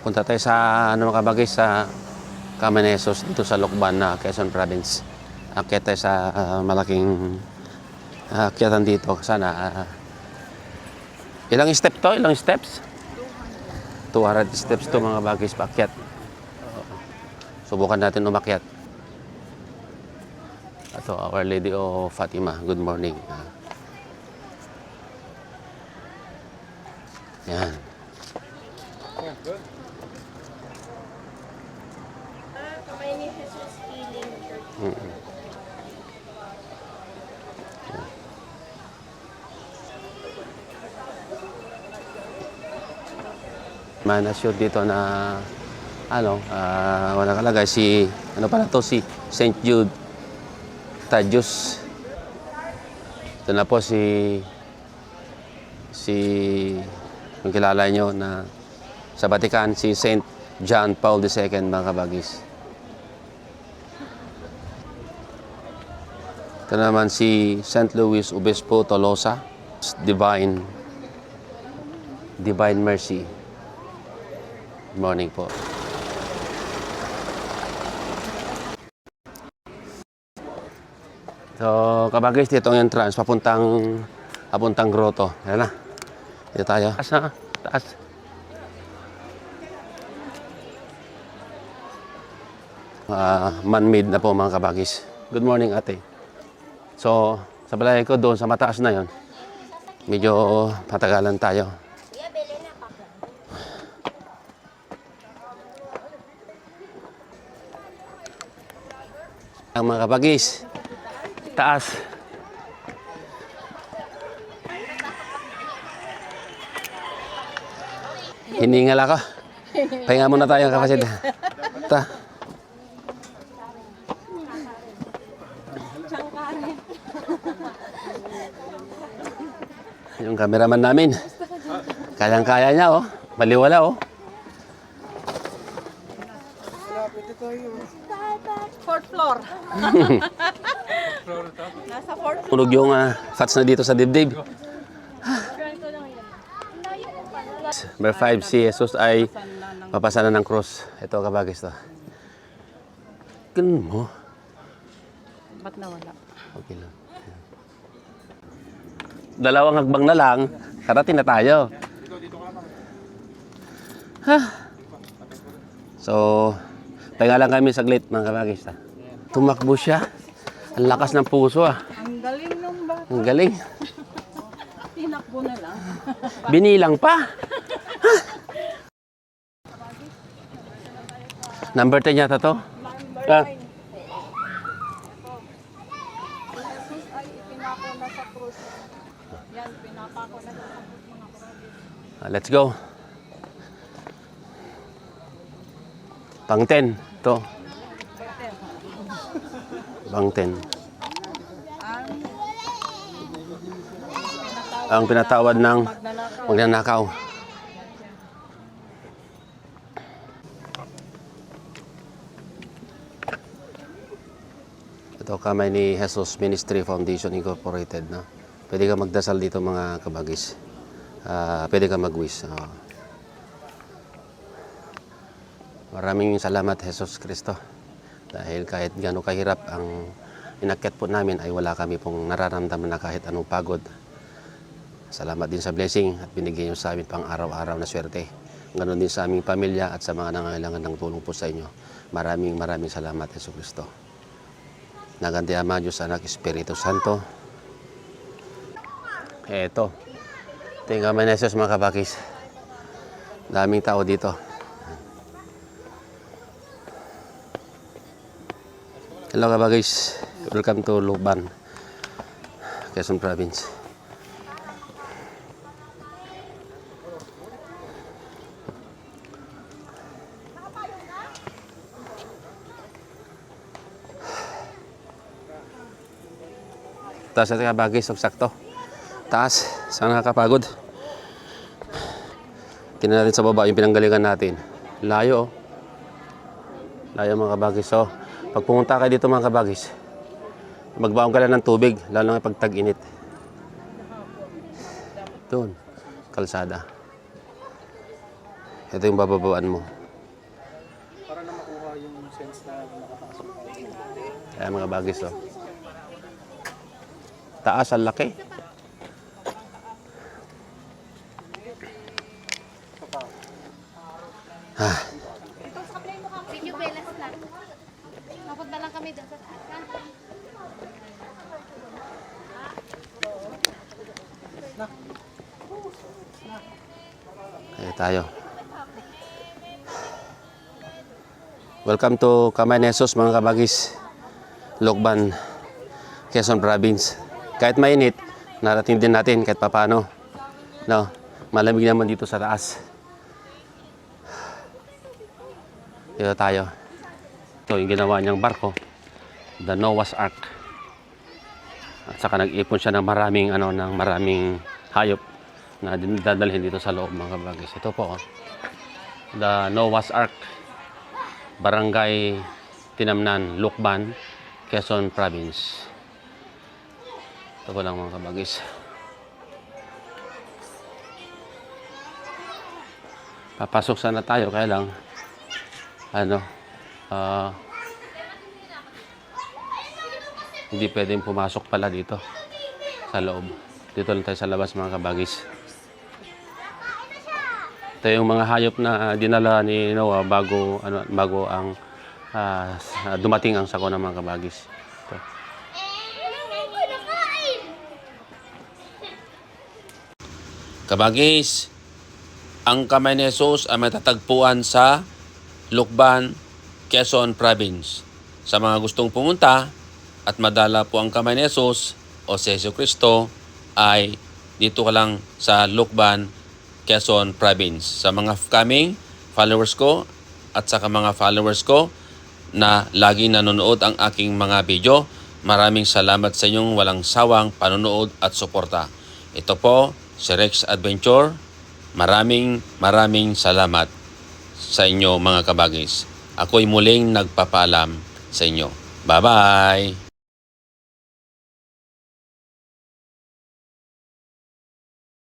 Punta tayo sa ano mga kabagis sa Camenesos dito sa Lucban na Quezon Province. Akyat tayo sa malaking akyatan dito. Sana ilang step to? Ilang steps? 200 steps to mga bagis paakyat. Subukan natin umakyat. Ito, Our Lady of Fatima. Good morning. Yan. Kamay ni Jesus Healing Church. Manasyo dito na wala kalagay si ano pala to, si St. Jude Tadius. Ito na po si kung kilala nyo na sa Vatican, si St. John Paul II mga kabagis. Ito naman si St. Louis Obispo Tolosa, Divine Mercy. Good morning po. So, kabagis, dito ang entrance, papuntang grotto. Ayan na. Dito tayo. Taas na. Taas. Man-made na po mga kabagis. Good morning, ate. So, sa balay ko doon sa mataas na yon, medyo patagalan tayo. Ang mga kabagis, taas. Hiningal ako. Pahinga muna tayo ang kapasid. Ta. Yung cameraman namin, kayang-kaya niya, oh. Baliwala, oh. Fourth floor. Nasa fourth floor. Unog yung fats na dito sa dibdib. Number 5, si Jesus ay papasanan ng cross. Ito kabagis to. Ganun mo. Ba't nawala? Okay lang. Dalawang hagbang na lang, karating na tayo. So, pahinga lang kami saglit mga kabagis. Tumakbo siya. Ang lakas ng puso, ah. Ang galing nung bata. Ang galing. Tinakbo na lang. Binilang pa. Number 10 yata to. Ah. Jesus ay ipinako na sa krus. Yan, pinapako na sa krus mga kapatid. Let's go. Pang 10 to. Pang 10. Ang pinatawad ng magnanakaw. Ito kamay ni Jesus Ministry Foundation Incorporated. No? Pwede ka magdasal dito mga kabagis. Pwede ka mag-wish. Maraming salamat Jesus Cristo. Dahil kahit gano'ng kahirap ang inakyat po namin ay wala kami pong nararamdaman na kahit anong pagod. Salamat din sa blessing at binigyan niyo sa amin pang araw-araw na swerte. Ganon din sa aming pamilya at sa mga nangangailangan ng tulong po sa inyo. Maraming salamat Jesus Cristo. Naganti Ama, Diyos, Anak, Espiritu Santo. Ito yung kamay ni Jesus mga kabakis. Daming tao dito. Hello kabagis. Welcome to Lucban, Quezon Province. Taas natin kabagis, sakto. Taas, saan nakakapagod. Tingnan natin sa baba yung pinanggalingan natin. Layo, oh. Layo mga kabagis. So, pag pumunta kayo dito mga kabagis, magbaon ka lang ng tubig, lalo na pag tag-init. Doon, kalsada. Ito yung bababaan mo. Ayan mga bagis, oh. Taas ang laki. Video belas lang. Napunta lang kami doon sa taas. Ha? Kaya tayo. Welcome to Camarines, mga kabagis. Lokban, Quezon Province. Kahit mainit, narating din natin kahit papano. No, malamig naman dito sa taas. Dito tayo. Ito yung ginawa niyang barko, the Noah's Ark. At saka nag-ipon siya ng maraming hayop na dadalhin dito sa loob, mga kabagis. Ito po, oh. The Noah's Ark, Barangay Tinamnan, Lukban, Quezon Province. Ito po lang, mga kabagis. Papasok sana tayo, kaya lang hindi pwedeng pumasok pala dito sa loob. Dito lang tayo sa labas, mga kabagis. Ito yung mga hayop na dinala ni Noah bago ang dumating ang sakuna, mga kabagis. Ito. Kabagis, ang Camarines ay matatagpuan sa Lukban, Quezon Province. Sa mga gustong pumunta at madala po ang Camarines o si Jesucristo, ay dito ka lang sa Lukban, Quezon Province. Sa mga coming followers ko at saka mga followers ko na lagi nanonood ang aking mga video, maraming salamat sa inyong walang sawang panonood at suporta. Ito po si Rex Adventure. Maraming salamat sa inyo, mga kabagis. Ako'y muling nagpapaalam sa inyo. Bye-bye!